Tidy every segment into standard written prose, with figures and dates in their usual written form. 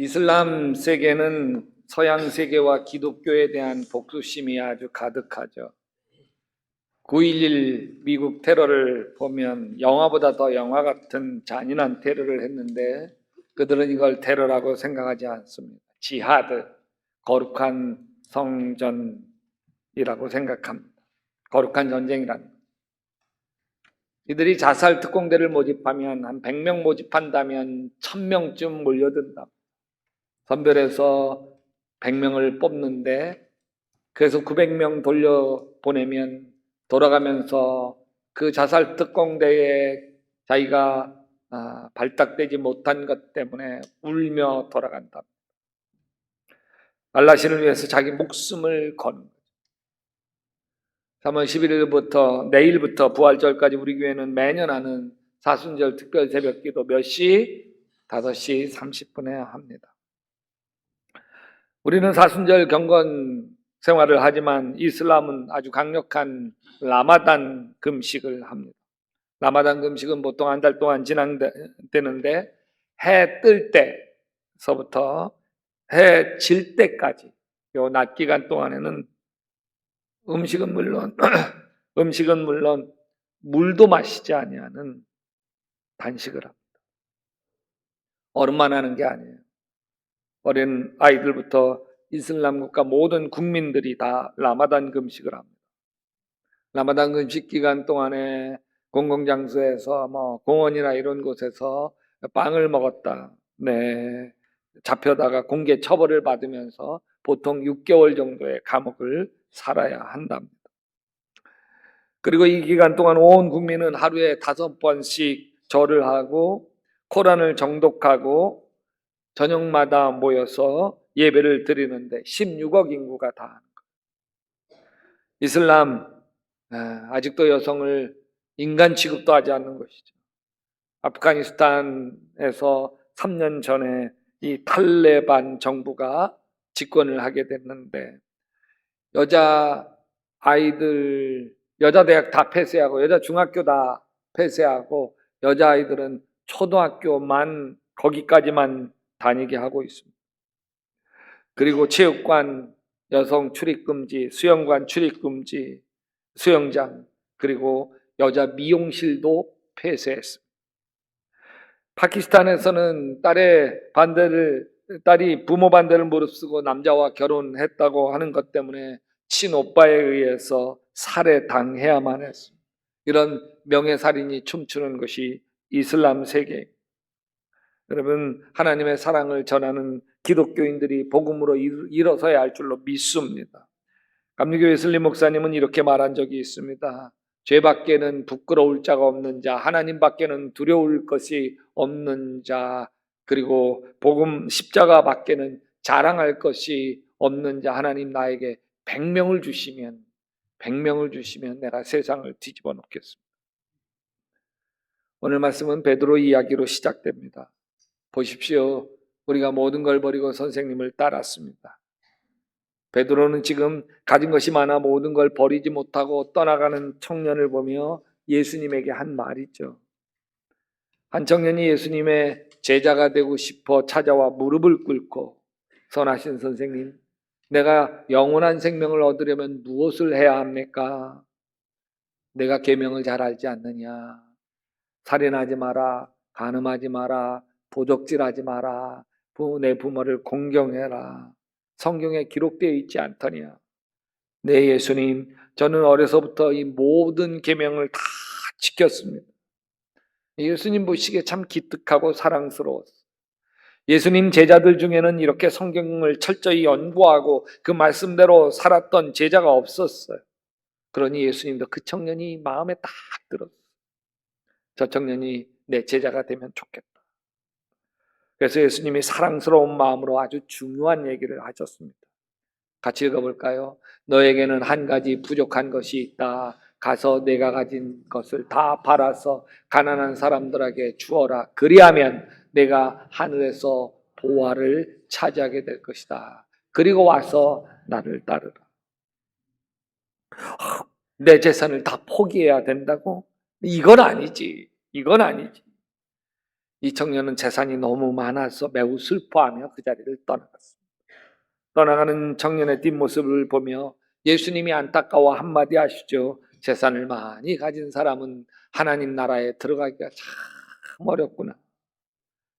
이슬람 세계는 서양 세계와 기독교에 대한 복수심이 아주 가득하죠. 9.11 미국 테러를 보면 영화보다 더 영화 같은 잔인한 테러를 했는데 그들은 이걸 테러라고 생각하지 않습니다. 지하드, 거룩한 성전이라고 생각합니다. 거룩한 전쟁이란. 이들이 자살 특공대를 모집하면 한 100명 모집한다면 1000명쯤 몰려든다. 선별해서 100명을 뽑는데 그래서 900명 돌려보내면 돌아가면서 그 자살 특공대에 자기가 발탁되지 못한 것 때문에 울며 돌아간다. 알라신을 위해서 자기 목숨을 거는 거죠. 3월 11일부터 내일부터 부활절까지 우리 교회는 매년 하는 사순절 특별 새벽기도 몇 시? 5시 30분에 합니다. 우리는 사순절 경건 생활을 하지만 이슬람은 아주 강력한 라마단 금식을 합니다. 라마단 금식은 보통 한 달 동안 진행되는데 해 뜰 때서부터 해 질 때까지 요 낮 기간 동안에는 음식은 물론 물도 마시지 아니하는 단식을 합니다. 어른만 하는 게 아니에요. 어린 아이들부터 이슬람 국가 모든 국민들이 다 라마단 금식을 합니다. 라마단 금식 기간 동안에 공공장소에서 공원이나 이런 곳에서 빵을 먹었다. 네. 잡혀다가 공개 처벌을 받으면서 보통 6개월 정도의 감옥을 살아야 한답니다. 그리고 이 기간 동안 온 국민은 하루에 5번씩 절을 하고 코란을 정독하고 저녁마다 모여서 예배를 드리는데 16억 인구가 다 하는 거예요. 이슬람 아직도 여성을 인간 취급도 하지 않는 것이죠. 아프가니스탄에서 3년 전에 이 탈레반 정부가 집권을 하게 됐는데 여자 아이들 여자 대학 다 폐쇄하고 여자 중학교 다 폐쇄하고 여자 아이들은 초등학교만 거기까지만 다니게 하고 있습니다. 그리고 체육관 여성 출입금지, 수영관 출입금지, 수영장, 그리고 여자 미용실도 폐쇄했습니다. 파키스탄에서는 딸이 부모 반대를 무릅쓰고 남자와 결혼했다고 하는 것 때문에 친오빠에 의해서 살해당해야만 했습니다. 이런 명예살인이 춤추는 것이 이슬람 세계. 여러분, 하나님의 사랑을 전하는 기독교인들이 복음으로 일어서야 할 줄로 믿습니다. 감리교회 슬림 목사님은 이렇게 말한 적이 있습니다. 죄밖에는 부끄러울 자가 없는 자, 하나님 밖에는 두려울 것이 없는 자, 그리고 복음 십자가 밖에는 자랑할 것이 없는 자, 하나님 나에게 100명을 주시면 내가 세상을 뒤집어 놓겠습니다. 오늘 말씀은 베드로 이야기로 시작됩니다. 보십시오. 우리가 모든 걸 버리고 선생님을 따랐습니다. 베드로는 지금 가진 것이 많아 모든 걸 버리지 못하고 떠나가는 청년을 보며 예수님에게 한 말이죠. 한 청년이 예수님의 제자가 되고 싶어 찾아와 무릎을 꿇고 선하신 선생님, 내가 영원한 생명을 얻으려면 무엇을 해야 합니까? 내가 계명을 잘 알지 않느냐? 살인하지 마라, 간음하지 마라, 도적질하지 마라, 내 부모를 공경해라. 성경에 기록되어 있지 않더냐? 네, 예수님, 저는 어려서부터 이 모든 계명을 다 지켰습니다. 예수님 보시기에 참 기특하고 사랑스러웠어요. 예수님 제자들 중에는 이렇게 성경을 철저히 연구하고 그 말씀대로 살았던 제자가 없었어요. 그러니 예수님도 그 청년이 마음에 딱 들었어요. 저 청년이 내 제자가 되면 좋겠다. 그래서 예수님이 사랑스러운 마음으로 아주 중요한 얘기를 하셨습니다. 같이 읽어볼까요? 너에게는 한 가지 부족한 것이 있다. 가서 내가 가진 것을 다 팔아서 가난한 사람들에게 주어라. 그리하면 내가 하늘에서 보화를 차지하게 될 것이다. 그리고 와서 나를 따르라. 내 재산을 다 포기해야 된다고? 이건 아니지. 이 청년은 재산이 너무 많아서 매우 슬퍼하며 그 자리를 떠나갔습니다. 떠나가는 청년의 뒷모습을 보며 예수님이 안타까워 한마디 하시죠. 재산을 많이 가진 사람은 하나님 나라에 들어가기가 참 어렵구나.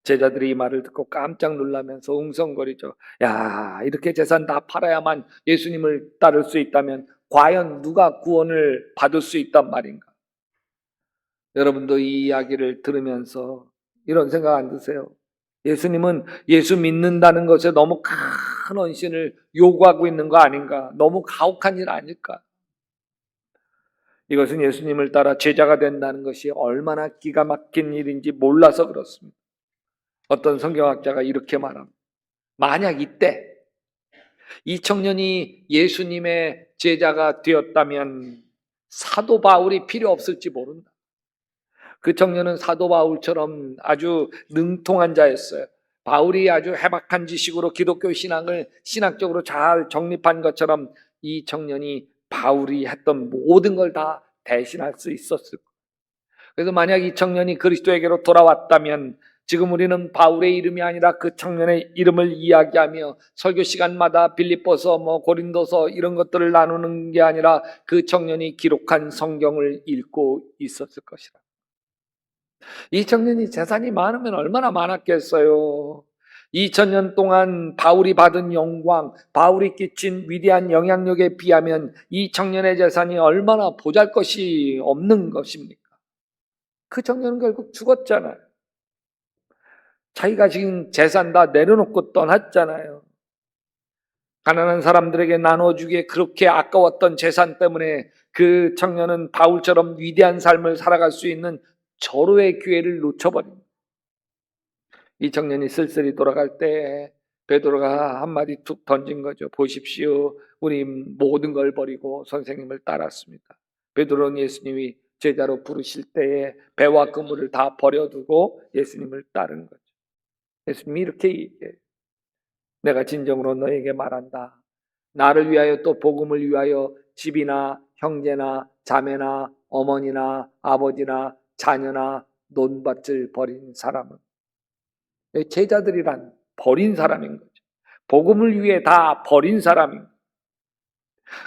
제자들이 이 말을 듣고 깜짝 놀라면서 웅성거리죠. 야, 이렇게 재산 다 팔아야만 예수님을 따를 수 있다면 과연 누가 구원을 받을 수 있단 말인가? 여러분도 이 이야기를 들으면서 이런 생각 안 드세요? 예수님은 예수 믿는다는 것에 너무 큰 헌신을 요구하고 있는 거 아닌가? 너무 가혹한 일 아닐까? 이것은 예수님을 따라 제자가 된다는 것이 얼마나 기가 막힌 일인지 몰라서 그렇습니다. 어떤 성경학자가 이렇게 말합니다. 만약 이때 이 청년이 예수님의 제자가 되었다면 사도 바울이 필요 없을지 모른다. 그 청년은 사도 바울처럼 아주 능통한 자였어요. 바울이 아주 해박한 지식으로 기독교 신앙을 신학적으로 잘 정립한 것처럼 이 청년이 바울이 했던 모든 걸 다 대신할 수 있었을 거예요. 그래서 만약 이 청년이 그리스도에게로 돌아왔다면 지금 우리는 바울의 이름이 아니라 그 청년의 이름을 이야기하며 설교 시간마다 빌립보서 고린도서 이런 것들을 나누는 게 아니라 그 청년이 기록한 성경을 읽고 있었을 것이라. 이 청년이 재산이 많으면 얼마나 많았겠어요. 2000년 동안 바울이 받은 영광, 바울이 끼친 위대한 영향력에 비하면 이 청년의 재산이 얼마나 보잘것이 없는 것입니까? 그 청년은 결국 죽었잖아요. 자기가 지금 재산 다 내려놓고 떠났잖아요. 가난한 사람들에게 나눠주기에 그렇게 아까웠던 재산 때문에 그 청년은 바울처럼 위대한 삶을 살아갈 수 있는 절호의 기회를 놓쳐버립니다. 이 청년이 쓸쓸히 돌아갈 때 베드로가 한마디 툭 던진 거죠. 보십시오. 우리 모든 걸 버리고 선생님을 따랐습니다. 베드로는 예수님이 제자로 부르실 때에 배와 그물을 다 버려두고 예수님을 따른 거죠. 예수님이 이렇게 얘기해요. 내가 진정으로 너에게 말한다. 나를 위하여 또 복음을 위하여 집이나 형제나 자매나 어머니나 아버지나 자녀나 논밭을 버린 사람은 제자들이란 버린 사람인 거죠. 복음을 위해 다 버린 사람인 거죠.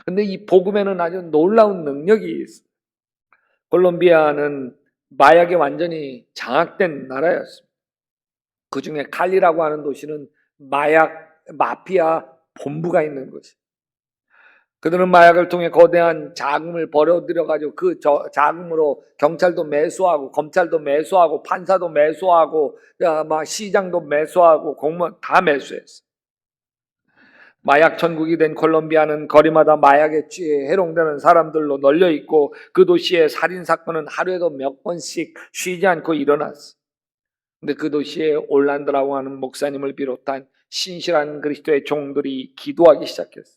근데 이 복음에는 아주 놀라운 능력이 있어요. 콜롬비아는 마약에 완전히 장악된 나라였습니다. 그 중에 칼리라고 하는 도시는 마피아 본부가 있는 곳이에요. 그들은 마약을 통해 거대한 자금을 벌어들여가지고 그 자금으로 경찰도 매수하고 검찰도 매수하고 판사도 매수하고 막 시장도 매수하고 공무원 다 매수했어요. 마약 천국이 된 콜롬비아는 거리마다 마약에 취해 해롱되는 사람들로 널려있고 그 도시의 살인사건은 하루에도 몇 번씩 쉬지 않고 일어났어요. 근데 그 도시에 올란드라고 하는 목사님을 비롯한 신실한 그리스도의 종들이 기도하기 시작했어요.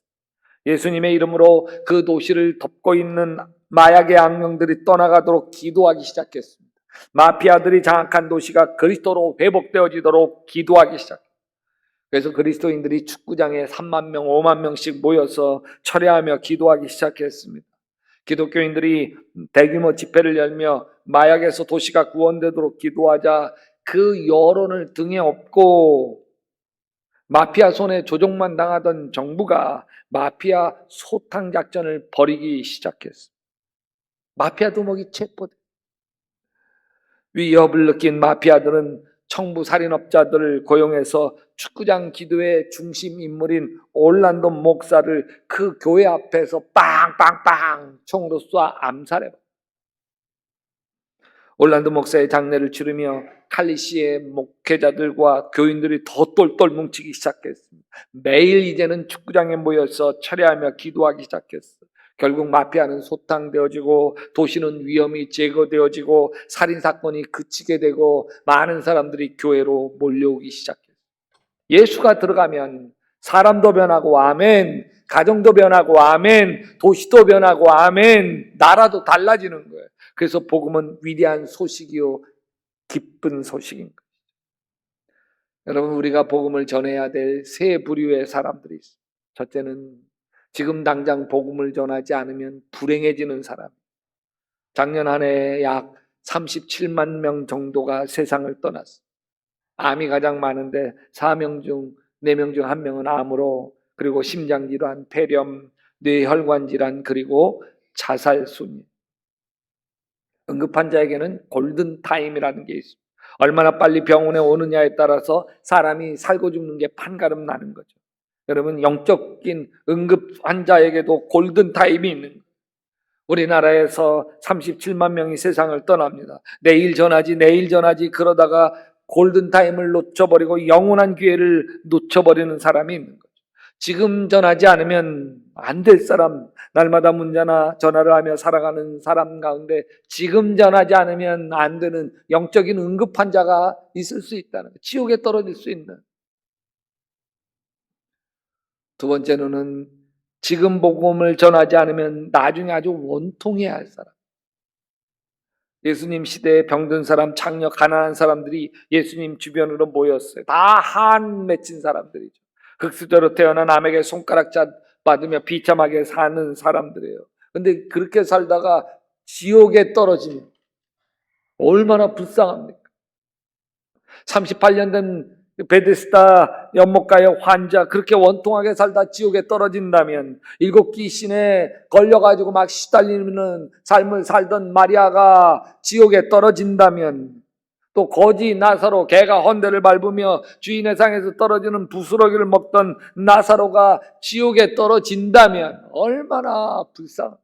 예수님의 이름으로 그 도시를 덮고 있는 마약의 악령들이 떠나가도록 기도하기 시작했습니다. 마피아들이 장악한 도시가 그리스도로 회복되어지도록 기도하기 시작했습니다. 그래서 그리스도인들이 축구장에 3만 명, 5만 명씩 모여서 철회하며 기도하기 시작했습니다. 기독교인들이 대규모 집회를 열며 마약에서 도시가 구원되도록 기도하자 그 여론을 등에 업고 마피아 손에 조종만 당하던 정부가 마피아 소탕 작전을 벌이기 시작했습니다. 마피아 두목이 체포돼. 위협을 느낀 마피아들은 청부 살인업자들을 고용해서 축구장 기도의 중심 인물인 올란도 목사를 그 교회 앞에서 빵빵빵 총으로 쏴 암살해버렸습니다. 올란도 목사의 장례를 치르며 칼리시의 목회자들과 교인들이 더 똘똘 뭉치기 시작했습니다. 매일 이제는 축구장에 모여서 철회하며 기도하기 시작했어요. 결국 마피아는 소탕되어지고 도시는 위험이 제거되어지고 살인사건이 그치게 되고 많은 사람들이 교회로 몰려오기 시작했어요. 예수가 들어가면 사람도 변하고 아멘, 가정도 변하고 아멘, 도시도 변하고 아멘, 나라도 달라지는 거예요. 그래서 복음은 위대한 소식이요 기쁜 소식인 거예요. 여러분, 우리가 복음을 전해야 될 세 부류의 사람들이 있어요. 첫째는 지금 당장 복음을 전하지 않으면 불행해지는 사람. 작년 한 해 약 37만 명 정도가 세상을 떠났어요. 암이 가장 많은데 4명 중 4명 중 1명은 암으로, 그리고 심장질환, 폐렴, 뇌혈관 질환, 그리고 자살 순위. 응급환자에게는 골든타임이라는 게 있습니다. 얼마나 빨리 병원에 오느냐에 따라서 사람이 살고 죽는 게 판가름 나는 거죠. 여러분, 영적인 응급환자에게도 골든타임이 있는 거예요. 우리나라에서 37만 명이 세상을 떠납니다. 내일 전하지 그러다가 골든타임을 놓쳐버리고 영원한 기회를 놓쳐버리는 사람이 있는 거죠. 지금 전하지 않으면 안 될 사람, 날마다 문자나 전화를 하며 살아가는 사람 가운데 지금 전하지 않으면 안 되는 영적인 응급환자가 있을 수 있다는 거예요. 지옥에 떨어질 수 있는. 두 번째로는 지금 복음을 전하지 않으면 나중에 아주 원통해야 할 사람. 예수님 시대에 병든 사람, 장녀, 가난한 사람들이 예수님 주변으로 모였어요. 다 한 맺힌 사람들이죠. 극수저로 태어난 남에게 손가락자 받으며 비참하게 사는 사람들이에요. 근데 그렇게 살다가 지옥에 떨어지면 얼마나 불쌍합니까? 38년 된 베데스다 연못가의 환자, 그렇게 원통하게 살다 지옥에 떨어진다면, 7귀신에 걸려가지고 막 시달리는 삶을 살던 마리아가 지옥에 떨어진다면, 또 거지 나사로, 개가 헌대를 밟으며 주인의 상에서 떨어지는 부스러기를 먹던 나사로가 지옥에 떨어진다면 얼마나 불쌍.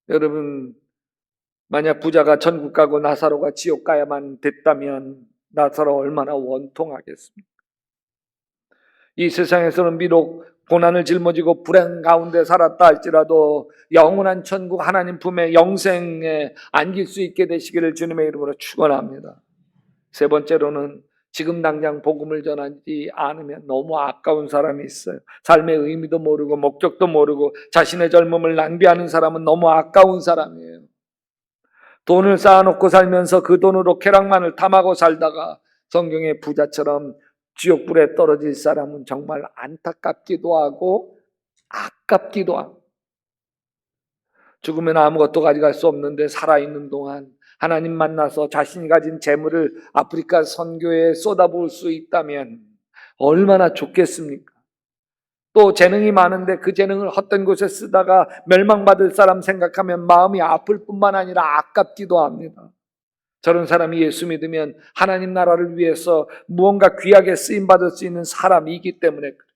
여러분, 만약 부자가 천국 가고 나사로가 지옥 가야만 됐다면 나사로 얼마나 원통하겠습니까? 이 세상에서는 비록 고난을 짊어지고 불행 가운데 살았다 할지라도 영원한 천국 하나님 품에 영생에 안길 수 있게 되시기를 주님의 이름으로 축원합니다. 세 번째로는 지금 당장 복음을 전하지 않으면 너무 아까운 사람이 있어요. 삶의 의미도 모르고 목적도 모르고 자신의 젊음을 낭비하는 사람은 너무 아까운 사람이에요. 돈을 쌓아놓고 살면서 그 돈으로 쾌락만을 탐하고 살다가 성경의 부자처럼 지옥불에 떨어질 사람은 정말 안타깝기도 하고 아깝기도 하고, 죽으면 아무것도 가져갈 수 없는데 살아있는 동안 하나님 만나서 자신이 가진 재물을 아프리카 선교에 쏟아부을 수 있다면 얼마나 좋겠습니까? 또 재능이 많은데 그 재능을 헛된 곳에 쓰다가 멸망받을 사람 생각하면 마음이 아플 뿐만 아니라 아깝기도 합니다. 저런 사람이 예수 믿으면 하나님 나라를 위해서 무언가 귀하게 쓰임받을 수 있는 사람이기 때문에 그래요.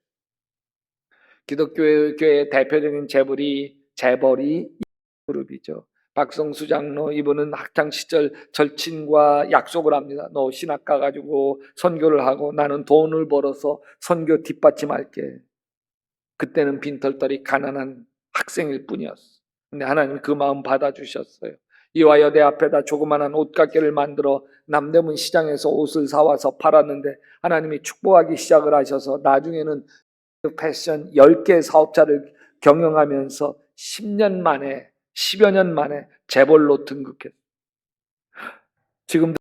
기독교의 대표적인 재벌이 그룹이죠. 박성수 장로, 이분은 학창시절 절친과 약속을 합니다. 너 신학 가가지고 선교를 하고 나는 돈을 벌어서 선교 뒷받침할게. 그때는 빈털터리 가난한 학생일 뿐이었어. 근데 하나님 그 마음 받아주셨어요. 이와 여대 앞에다 조그만한 옷가게를 만들어 남대문 시장에서 옷을 사와서 팔았는데 하나님이 축복하기 시작을 하셔서 나중에는 패션 10개 사업자를 경영하면서 10년 만에, 10여 년 만에 재벌로 등극했어요. 지금은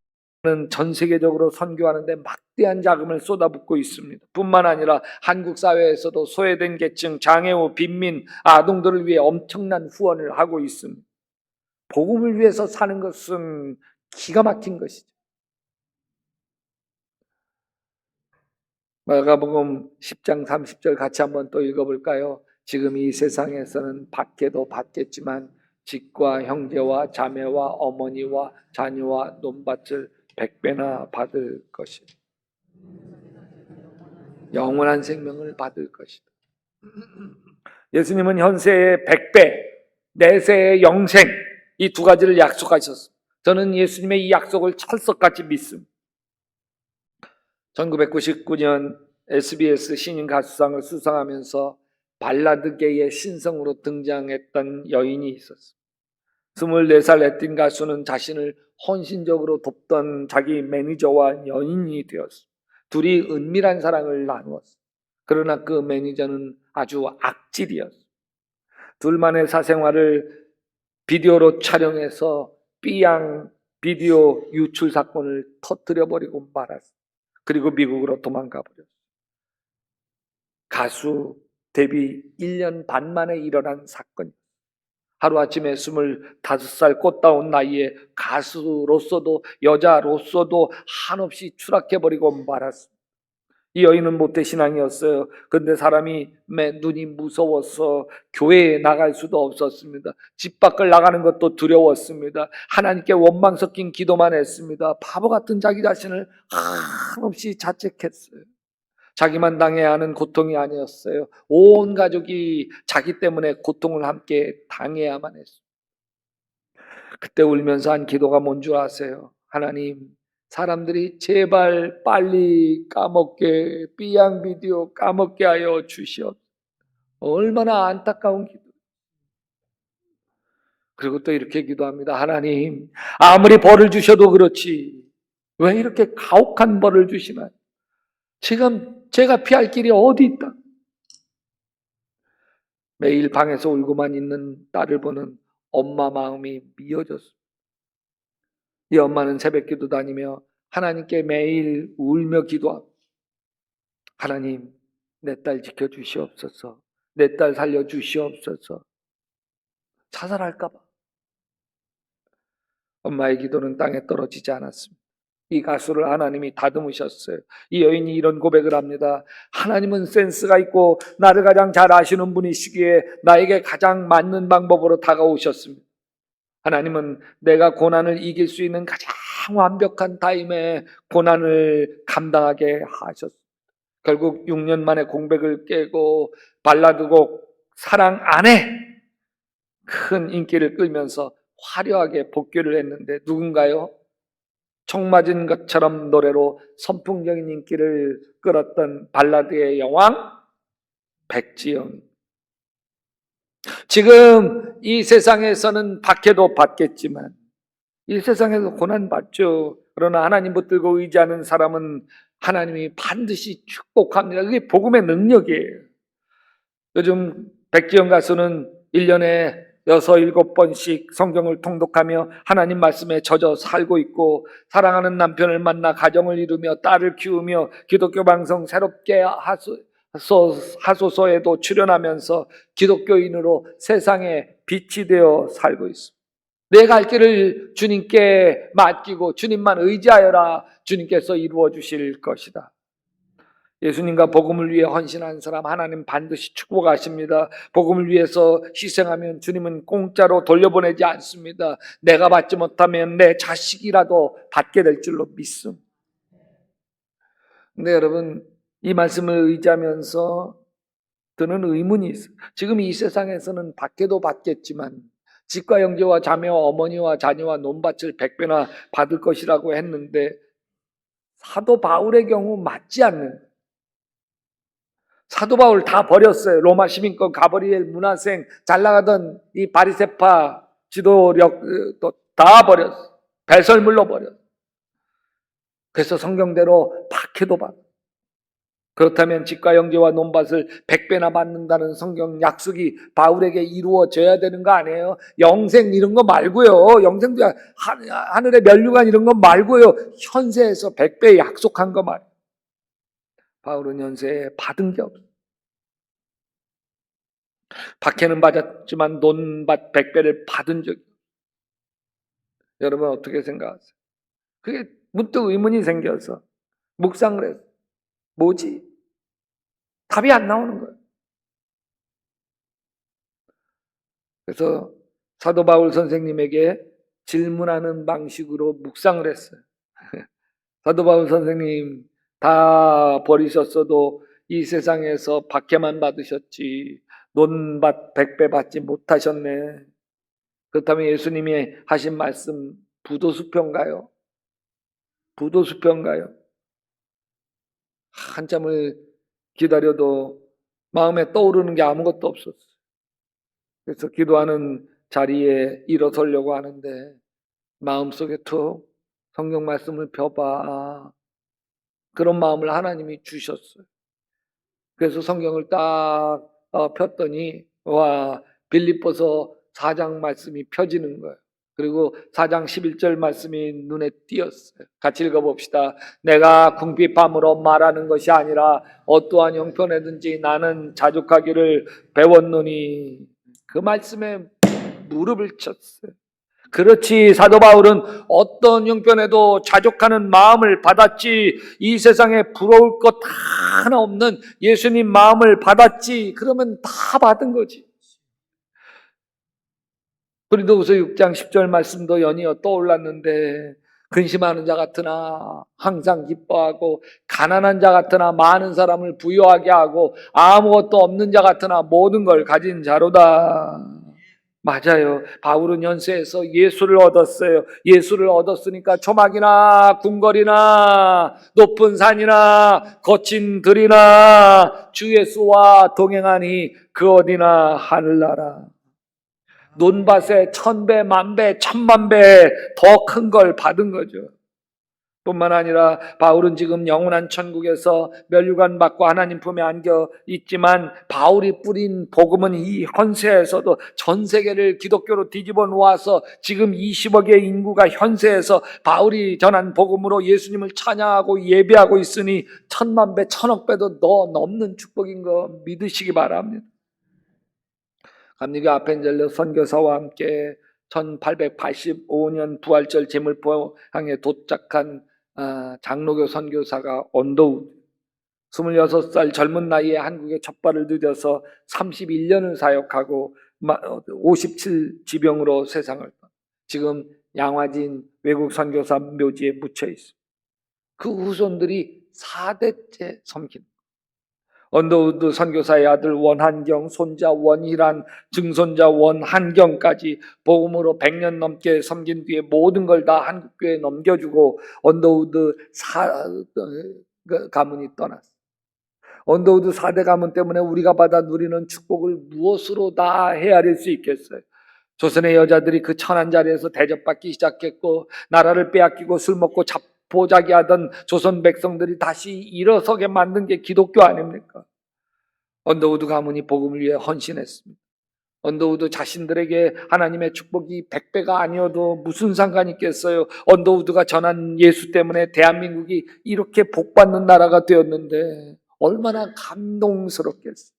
전 세계적으로 선교하는데 막대한 자금을 쏟아붓고 있습니다. 뿐만 아니라 한국 사회에서도 소외된 계층, 장애우, 빈민, 아동들을 위해 엄청난 후원을 하고 있습니다. 복음을 위해서 사는 것은 기가 막힌 것이죠. 마가복음 10장 30절 같이 한번 또 읽어볼까요? 지금 이 세상에서는 받게도 받겠지만 직과 형제와 자매와 어머니와 자녀와 논밭을 100배나 받을 것이다. 영원한 생명을 받을 것이다. 예수님은 현세의 100배, 내세의 영생, 이 두 가지를 약속하셨습니다. 저는 예수님의 이 약속을 철석같이 믿습니다. 1999년 SBS 신인 가수상을 수상하면서 발라드계의 신성으로 등장했던 여인이 있었습니다. 24살 라틴 가수는 자신을 헌신적으로 돕던 자기 매니저와 연인이 되었습니다. 둘이 은밀한 사랑을 나누었습니다. 그러나 그 매니저는 아주 악질이었습니다. 둘만의 사생활을 비디오로 촬영해서 삐양 비디오 유출 사건을 터뜨려버리고 말았습니다. 그리고 미국으로 도망가 버렸습니다. 가수 데뷔 1년 반 만에 일어난 사건입니다. 하루아침에 25살 꽃다운 나이에 가수로서도 여자로서도 한없이 추락해버리고 말았습니다. 이 여인은 모태신앙이었어요. 근데 사람이 눈이 무서워서 교회에 나갈 수도 없었습니다. 집 밖을 나가는 것도 두려웠습니다. 하나님께 원망 섞인 기도만 했습니다. 바보 같은 자기 자신을 한없이 자책했어요. 자기만 당해야 하는 고통이 아니었어요. 온 가족이 자기 때문에 고통을 함께 당해야만 했어요. 그때 울면서 한 기도가 뭔 줄 아세요? 하나님, 사람들이 제발 빨리 까먹게, 삐양 비디오 까먹게 하여 주시옵소서. 얼마나 안타까운 기도. 그리고 또 이렇게 기도합니다. 하나님, 아무리 벌을 주셔도 그렇지 왜 이렇게 가혹한 벌을 주시나요? 지금 제가 피할 길이 어디 있다? 매일 방에서 울고만 있는 딸을 보는 엄마 마음이 미어졌습니다. 이 엄마는 새벽기도 다니며 하나님께 매일 울며 기도합니다. 하나님, 내 딸 지켜주시옵소서. 내 딸 살려주시옵소서. 자살할까 봐. 엄마의 기도는 땅에 떨어지지 않았습니다. 이 가수를 하나님이 다듬으셨어요. 이 여인이 이런 고백을 합니다. 하나님은 센스가 있고 나를 가장 잘 아시는 분이시기에 나에게 가장 맞는 방법으로 다가오셨습니다. 하나님은 내가 고난을 이길 수 있는 가장 완벽한 타임에 고난을 감당하게 하셨습니다. 결국 6년 만에 공백을 깨고 발라드곡 사랑 안에 큰 인기를 끌면서 화려하게 복귀를 했는데 누군가요? 총 맞은 것처럼 노래로 선풍적인 인기를 끌었던 발라드의 여왕 백지영. 지금 이 세상에서는 박해도 받겠지만 이 세상에서 고난받죠. 그러나 하나님 붙들고 의지하는 사람은 하나님이 반드시 축복합니다. 그게 복음의 능력이에요. 요즘 백지영 가수는 1년에 6, 7번씩 성경을 통독하며 하나님 말씀에 젖어 살고 있고 사랑하는 남편을 만나 가정을 이루며 딸을 키우며 기독교 방송 새롭게 하소서에도 출연하면서 기독교인으로 세상에 빛이 되어 살고 있습니다. 내 갈 길을 주님께 맡기고 주님만 의지하여라. 주님께서 이루어 주실 것이다. 예수님과 복음을 위해 헌신한 사람 하나님 반드시 축복하십니다. 복음을 위해서 희생하면 주님은 공짜로 돌려보내지 않습니다. 내가 받지 못하면 내 자식이라도 받게 될 줄로 믿습니다. 근데 여러분, 이 말씀을 의지하면서 드는 의문이 있어요. 지금 이 세상에서는 받게도 받겠지만 집과 형제와 자매와 어머니와 자녀와 논밭을 100배나 받을 것이라고 했는데 사도 바울의 경우 맞지 않는, 사도 바울 다 버렸어요. 로마 시민권, 가브리엘 문화생, 잘 나가던 이 바리새파 지도력도 다 버렸어요. 배설물로 버렸어요. 그래서 성경대로 박해도 받아요. 그렇다면 집과 형제와 논밭을 100배나 받는다는 성경 약속이 바울에게 이루어져야 되는 거 아니에요? 영생 이런 거 말고요. 영생도 하늘의 면류관 이런 거 말고요. 현세에서 100배 약속한 거 말이에요. 바울은 현세에 받은 게 없어요. 박해는 받았지만 논밭 100배를 받은 적이 없어요. 여러분 어떻게 생각하세요? 그게 문득 의문이 생겨서 묵상을 했어요. 뭐지? 답이 안 나오는 거예요. 그래서 사도 바울 선생님에게 질문하는 방식으로 묵상을 했어요. 사도 바울 선생님, 다 버리셨어도 이 세상에서 박해만 받으셨지 논밭 100배 받지 못하셨네. 그렇다면 예수님이 하신 말씀 부도수표인가요? 부도수표인가요? 한참을 기다려도 마음에 떠오르는 게 아무것도 없었어요. 그래서 기도하는 자리에 일어서려고 하는데 마음속에 툭 성경 말씀을 펴봐. 그런 마음을 하나님이 주셨어요. 그래서 성경을 딱 폈더니 와, 빌립보서 4장 말씀이 펴지는 거예요. 그리고 4장 11절 말씀이 눈에 띄었어요. 같이 읽어봅시다. 내가 궁핍함으로 말하는 것이 아니라 어떠한 형편에든지 나는 자족하기를 배웠노니. 그 말씀에 무릎을 쳤어요. 그렇지, 사도 바울은 어떤 형편에도 자족하는 마음을 받았지. 이 세상에 부러울 것 하나 없는 예수님 마음을 받았지. 그러면 다 받은 거지. 고린도후서 6장 10절 말씀도 연이어 떠올랐는데, 근심하는 자 같으나 항상 기뻐하고, 가난한 자 같으나 많은 사람을 부유하게 하고, 아무것도 없는 자 같으나 모든 걸 가진 자로다. 맞아요. 바울은 현세에서 예수를 얻었어요. 예수를 얻었으니까 초막이나 궁궐이나 높은 산이나 거친 들이나 주 예수와 동행하니 그 어디나 하늘나라. 논밭에 1000배, 10,000배, 10,000,000배 더 큰 걸 받은 거죠. 뿐만 아니라 바울은 지금 영원한 천국에서 면류관 받고 하나님 품에 안겨 있지만, 바울이 뿌린 복음은 이 현세에서도 전 세계를 기독교로 뒤집어 놓아서 지금 20억의 인구가 현세에서 바울이 전한 복음으로 예수님을 찬양하고 예배하고 있으니 10,000,000배, 1000억배도 더 넘는 축복인 거 믿으시기 바랍니다. 감리교 아펜젤러 선교사와 함께 1885년 부활절 제물포항에 도착한 장로교 선교사가 언더우드, 26살 젊은 나이에 한국에 첫 발을 들여서 31년을 사역하고 57지병으로 세상을 떠나 지금 양화진 외국 선교사 묘지에 묻혀 있습니다. 그 후손들이 4대째 섬깁니다. 언더우드 선교사의 아들 원한경, 손자 원희란, 증손자 원한경까지 복음으로 100년 넘게 섬긴 뒤에 모든 걸 다 한국교회에 넘겨주고 언더우드 가문이 떠났어요. 언더우드 4대 가문 때문에 우리가 받아 누리는 축복을 무엇으로 다 헤아릴 수 있겠어요? 조선의 여자들이 그 천한 자리에서 대접받기 시작했고, 나라를 빼앗기고 술 먹고 보자기 하던 조선 백성들이 다시 일어서게 만든 게 기독교 아닙니까? 언더우드 가문이 복음을 위해 헌신했습니다. 언더우드 자신들에게 하나님의 축복이 100배가 아니어도 무슨 상관이 있겠어요? 언더우드가 전한 예수 때문에 대한민국이 이렇게 복받는 나라가 되었는데 얼마나 감동스럽겠어요.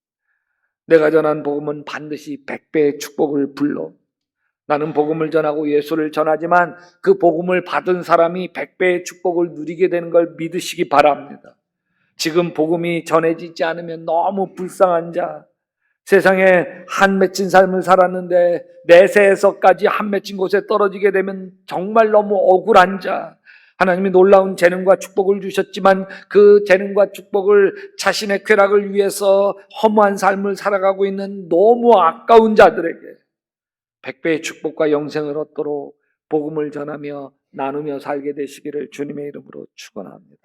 내가 전한 복음은 반드시 100배의 축복을 불러. 나는 복음을 전하고 예수를 전하지만 그 복음을 받은 사람이 100배의 축복을 누리게 되는 걸 믿으시기 바랍니다. 지금 복음이 전해지지 않으면 너무 불쌍한 자, 세상에 한 맺힌 삶을 살았는데 내세에서까지 한 맺힌 곳에 떨어지게 되면 정말 너무 억울한 자, 하나님이 놀라운 재능과 축복을 주셨지만 그 재능과 축복을 자신의 쾌락을 위해서 허무한 삶을 살아가고 있는 너무 아까운 자들에게 100배의 축복과 영생을 얻도록 복음을 전하며 나누며 살게 되시기를 주님의 이름으로 축원합니다.